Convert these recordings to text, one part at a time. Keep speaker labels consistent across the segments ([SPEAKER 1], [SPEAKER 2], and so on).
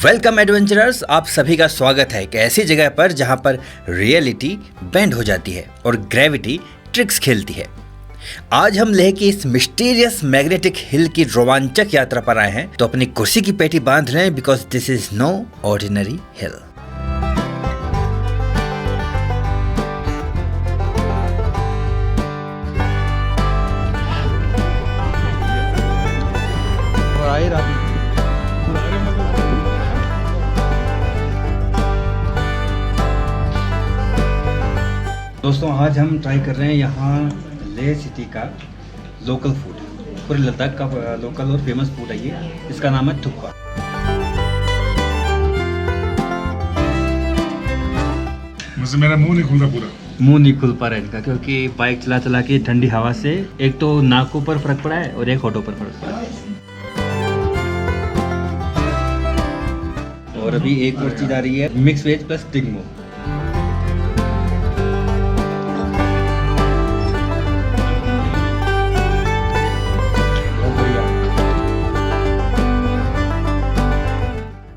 [SPEAKER 1] Welcome adventurers, आप सभी का स्वागत है एक ऐसी जगह पर जहां पर रियलिटी बेंड हो जाती है और ग्रेविटी ट्रिक्स खेलती है। आज हम लेह की इस मिस्टीरियस मैग्नेटिक हिल की रोमांचक यात्रा पर आए हैं, तो अपनी कुर्सी की पेटी बांध लें because this is no ordinary hill. दोस्तों, आज हम ट्राई कर रहे हैं यहाँ लेह सिटी का लोकल फूड, पूरे लद्दाख का लोकल और फेमस फूड है ये। इसका नाम है थुक्पा।
[SPEAKER 2] मुझसे मेरा मुंह नहीं खुलता, पूरा
[SPEAKER 1] मुंह नहीं खुल पा रहा है इनका, क्योंकि बाइक चला चला के ठंडी हवा से एक तो नाकों पर फर्क पड़ा है और एक होठों पर फर्क पड़ा है। और अभी एक और चीज़ आ रही है, mix veg plus tingmo.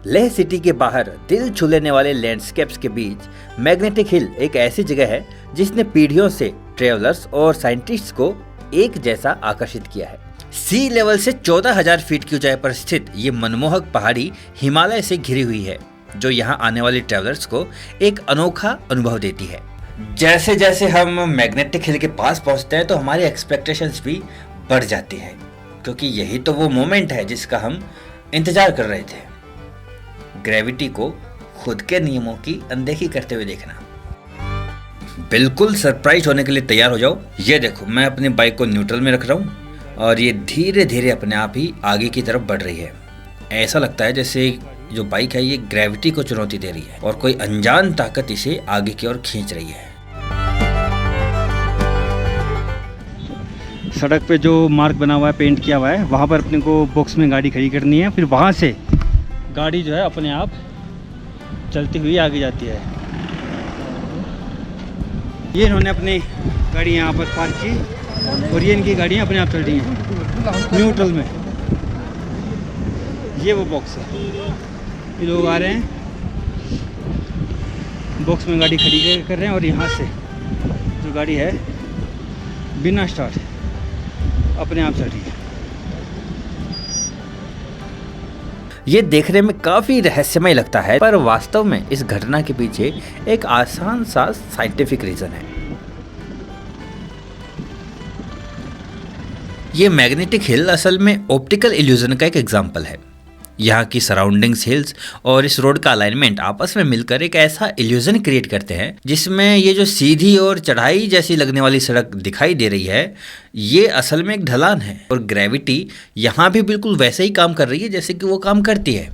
[SPEAKER 1] Leh city के बाहर दिल छू लेने वाले लैंडस्केप्स के बीच मैग्नेटिक हिल एक ऐसी जगह है जिसने पीढ़ियों से ट्रेवलर्स और साइंटिस्ट्स को एक जैसा आकर्षित किया है। सी लेवल से 14,000 फीट की ऊंचाई पर स्थित ये मनमोहक पहाड़ी हिमालय से घिरी हुई है, जो यहाँ आने वाले ट्रेवलर्स को एक अनोखा अनुभव देती है। जैसे जैसे हम मैग्नेटिक हिल के पास पहुँचते हैं तो हमारी एक्सपेक्टेशंस भी बढ़ जाती हैं, क्योंकि यही तो वो मोमेंट है जिसका हम इंतजार कर रहे थे। ग्रेविटी को खुद के नियमों की अनदेखी करते हुए देखना। बिल्कुल सरप्राइज होने के लिए तैयार हो जाओ। ये देखो, मैं अपनी बाइक को न्यूट्रल में रख रहा हूँ और ये धीरे धीरे अपने आप ही आगे की तरफ बढ़ रही है। ऐसा लगता है जैसे जो बाइक है ये ग्रेविटी को चुनौती दे रही है और कोई अनजान ताकत इसे आगे की ओर खींच रही है। सड़क पे जो मार्क बना हुआ है, पेंट किया हुआ है, वहाँ पर अपने को बॉक्स में गाड़ी खड़ी करनी है। फिर वहाँ से गाड़ी जो है अपने आप चलती हुई आगे जाती है। ये इन्होंने अपनी गाड़ी यहाँ पर पार्क की और ये इनकी गाड़ियाँ अपने आप चल रही हैं न्यूट्रल में। ये वो बॉक्स है, ये लोग आ रहे हैं, बॉक्स में गाड़ी खड़ी कर रहे हैं और यहाँ से जो गाड़ी है बिना स्टार्ट अपने आप चल रही है। ये देखने में काफी रहस्यमय लगता है, पर वास्तव में इस घटना के पीछे एक आसान सा साइंटिफिक रीजन है। ये मैग्नेटिक हिल असल में ऑप्टिकल इल्यूजन का एक एग्जाम्पल है। यहाँ की सराउंडिंग्स, हिल्स और इस रोड का अलाइनमेंट आपस में मिलकर एक ऐसा इल्यूजन क्रिएट करते हैं जिसमें ये जो सीधी और चढ़ाई जैसी लगने वाली सड़क दिखाई दे रही है, ये असल में एक ढलान है। और ग्रेविटी यहाँ भी बिल्कुल वैसे ही काम कर रही है जैसे कि वो काम करती है।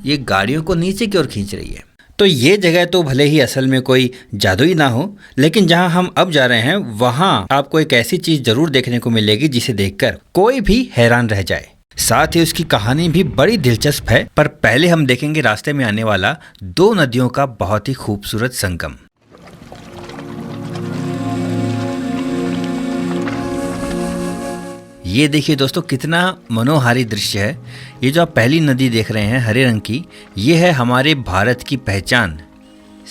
[SPEAKER 1] ये गाड़ियों को नीचे की ओर खींच रही है। तो ये जगह तो भले ही असल में कोई जादुई ना हो, लेकिन जहाँ हम अब जा रहे हैं वहाँ आपको एक ऐसी चीज़ जरूर देखने को मिलेगी जिसे देखकर कोई भी हैरान रह जाए। साथ ही उसकी कहानी भी बड़ी दिलचस्प है। पर पहले हम देखेंगे रास्ते में आने वाला दो नदियों का बहुत ही खूबसूरत संगम। ये देखिए दोस्तों, कितना मनोहारी दृश्य है। ये जो आप पहली नदी देख रहे हैं हरे रंग की, ये है हमारे भारत की पहचान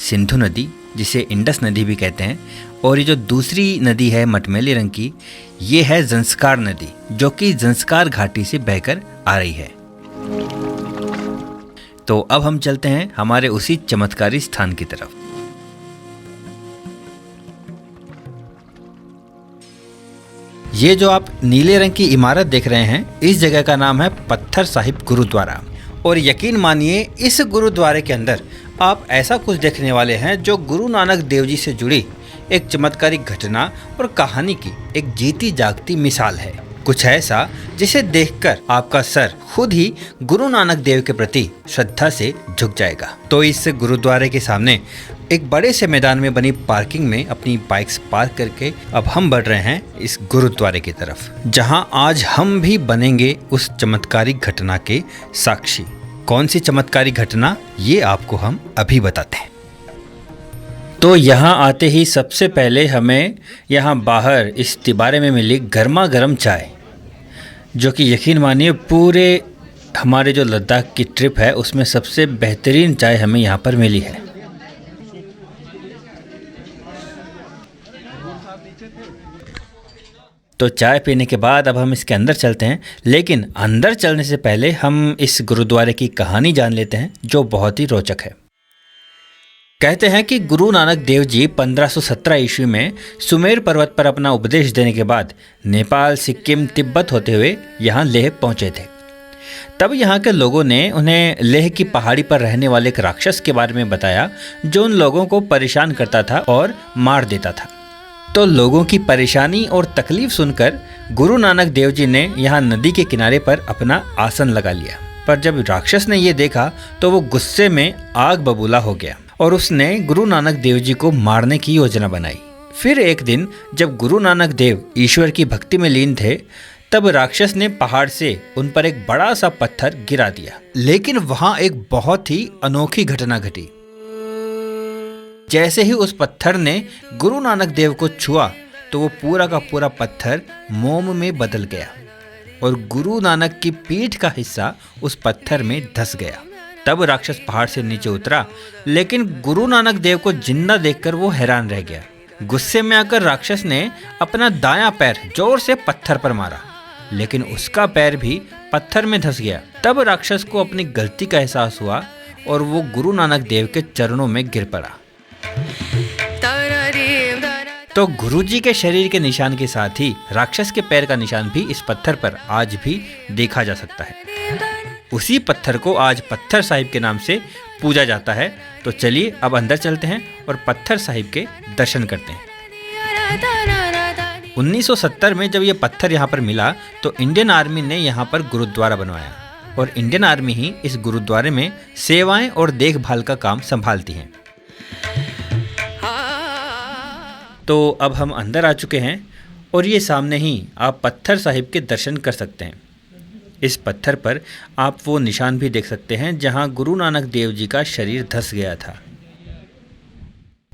[SPEAKER 1] सिंधु नदी, जिसे इंडस नदी भी कहते हैं। और ये जो दूसरी नदी है मटमैले रंग की, ये है ज़ंस्कार नदी, जो कि ज़ंस्कार घाटी से बहकर आ रही है। तो अब हम चलते हैं हमारे उसी चमत्कारी स्थान की तरफ। ये जो आप नीले रंग की इमारत देख रहे हैं, इस जगह का नाम है पत्थर साहिब गुरुद्वारा। और यकीन मानिए, इस गुरुद्वारे के अंदर आप ऐसा कुछ देखने वाले हैं जो गुरु नानक देव जी से जुड़ी एक चमत्कारिक घटना और कहानी की एक जीती जागती मिसाल है। कुछ ऐसा जिसे देखकर आपका सर खुद ही गुरु नानक देव के प्रति श्रद्धा से झुक जाएगा। तो इस गुरुद्वारे के सामने एक बड़े से मैदान में बनी पार्किंग में अपनी बाइक्स पार्क करके अब हम बढ़ रहे हैं इस गुरुद्वारे की तरफ, जहां आज हम भी बनेंगे उस चमत्कारिक घटना के साक्षी। कौन सी चमत्कारिक घटना, ये आपको हम अभी बताते हैं। तो यहाँ आते ही सबसे पहले हमें यहाँ बाहर इस तिबारे में मिली गर्मा गर्म चाय, जो कि यकीन मानिए पूरे हमारे जो लद्दाख की ट्रिप है उसमें सबसे बेहतरीन चाय हमें यहाँ पर मिली है। तो चाय पीने के बाद अब हम इसके अंदर चलते हैं, लेकिन अंदर चलने से पहले हम इस गुरुद्वारे की कहानी जान लेते हैं जो बहुत ही रोचक है। कहते हैं कि गुरु नानक देव जी 1517 ईस्वी में सुमेर पर्वत पर अपना उपदेश देने के बाद नेपाल, सिक्किम, तिब्बत होते हुए यहाँ लेह पहुँचे थे। तब यहाँ के लोगों ने उन्हें लेह की पहाड़ी पर रहने वाले एक राक्षस के बारे में बताया जो उन लोगों को परेशान करता था और मार देता था। तो लोगों की परेशानी और तकलीफ सुनकर गुरु नानक देव जी ने यहाँ नदी के किनारे पर अपना आसन लगा लिया। पर जब राक्षस ने ये देखा तो वो गुस्से में आग बबूला हो गया और उसने गुरु नानक देव जी को मारने की योजना बनाई। फिर एक दिन जब गुरु नानक देव ईश्वर की भक्ति में लीन थे, तब राक्षस ने पहाड़ से उन पर एक बड़ा सा पत्थर गिरा दिया। लेकिन वहाँ एक बहुत ही अनोखी घटना घटी। जैसे ही उस पत्थर ने गुरु नानक देव को छुआ तो वो पूरा का पूरा पत्थर मोम में बदल गया और गुरु नानक की पीठ का हिस्सा उस पत्थर में धंस गया। तब राक्षस पहाड़ से नीचे उतरा, लेकिन गुरु नानक देव को जिंदा देखकर वो हैरान रह गया। गुस्से में आकर राक्षस ने अपना दायां पैर जोर से पत्थर पर मारा, लेकिन उसका पैर भी पत्थर में धंस गया। तब राक्षस को अपनी गलती का एहसास हुआ और वो गुरु नानक देव के चरणों में गिर पड़ा। तो गुरुजी के शरीर के निशान के साथ ही राक्षस के पैर का निशान भी इस पत्थर पर आज भी देखा जा सकता है। उसी पत्थर को आज पत्थर साहिब के नाम से पूजा जाता है। तो चलिए अब अंदर चलते हैं और पत्थर साहिब के दर्शन करते हैं। 1970 में जब ये पत्थर यहाँ पर मिला तो इंडियन आर्मी ने यहाँ पर गुरुद्वारा बनवाया और इंडियन आर्मी ही इस गुरुद्वारे में सेवाएं और देखभाल का काम संभालती हैं। तो अब हम अंदर आ चुके हैं और ये सामने ही आप पत्थर साहिब के दर्शन कर सकते हैं। इस पत्थर पर आप वो निशान भी देख सकते हैं जहां गुरु नानक देव जी का शरीर धंस गया था।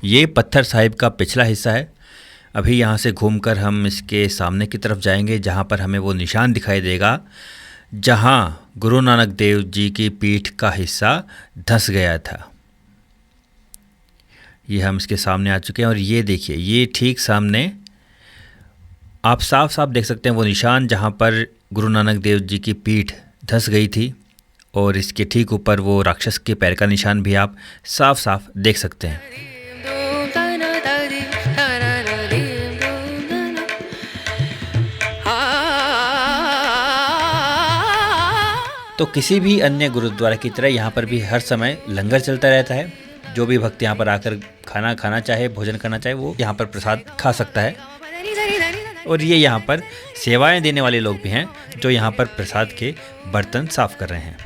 [SPEAKER 1] ये पत्थर साहिब का पिछला हिस्सा है। अभी यहाँ से घूमकर हम इसके सामने की तरफ जाएंगे जहाँ पर हमें वो निशान दिखाई देगा जहाँ गुरु नानक देव जी की पीठ का हिस्सा धंस गया था। ये हम इसके सामने आ चुके हैं और ये देखिए, ये ठीक सामने आप साफ साफ देख सकते हैं वो निशान जहाँ पर गुरु नानक देव जी की पीठ धंस गई थी और इसके ठीक ऊपर वो राक्षस के पैर का निशान भी आप साफ साफ देख सकते हैं। तो किसी भी अन्य गुरुद्वारा की तरह यहाँ पर भी हर समय लंगर चलता रहता है। जो भी भक्त यहाँ पर आकर खाना खाना चाहे, भोजन करना चाहे, वो यहाँ पर प्रसाद खा सकता है। और ये यहाँ पर सेवाएं देने वाले लोग भी हैं जो यहाँ पर प्रसाद के बर्तन साफ कर रहे हैं।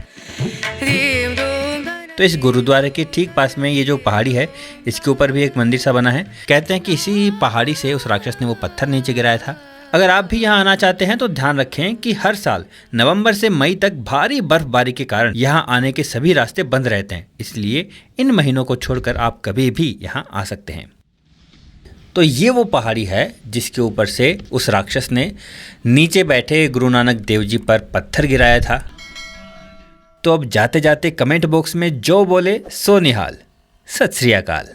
[SPEAKER 1] तो इस गुरुद्वारे के ठीक पास में ये जो पहाड़ी है, इसके ऊपर भी एक मंदिर सा बना है। कहते हैं कि इसी पहाड़ी से उस राक्षस ने वो पत्थर नीचे गिराया था। अगर आप भी यहाँ आना चाहते हैं तो ध्यान रखें कि हर साल नवंबर से मई तक भारी बर्फबारी के कारण यहाँ आने के सभी रास्ते बंद रहते हैं, इसलिए इन महीनों को छोड़कर आप कभी भी यहाँ आ सकते हैं। तो ये वो पहाड़ी है जिसके ऊपर से उस राक्षस ने नीचे बैठे गुरु नानक देव जी पर पत्थर गिराया था। तो अब जाते जाते कमेंट बॉक्स में जो बोले सो निहाल। सत श्री अकाल।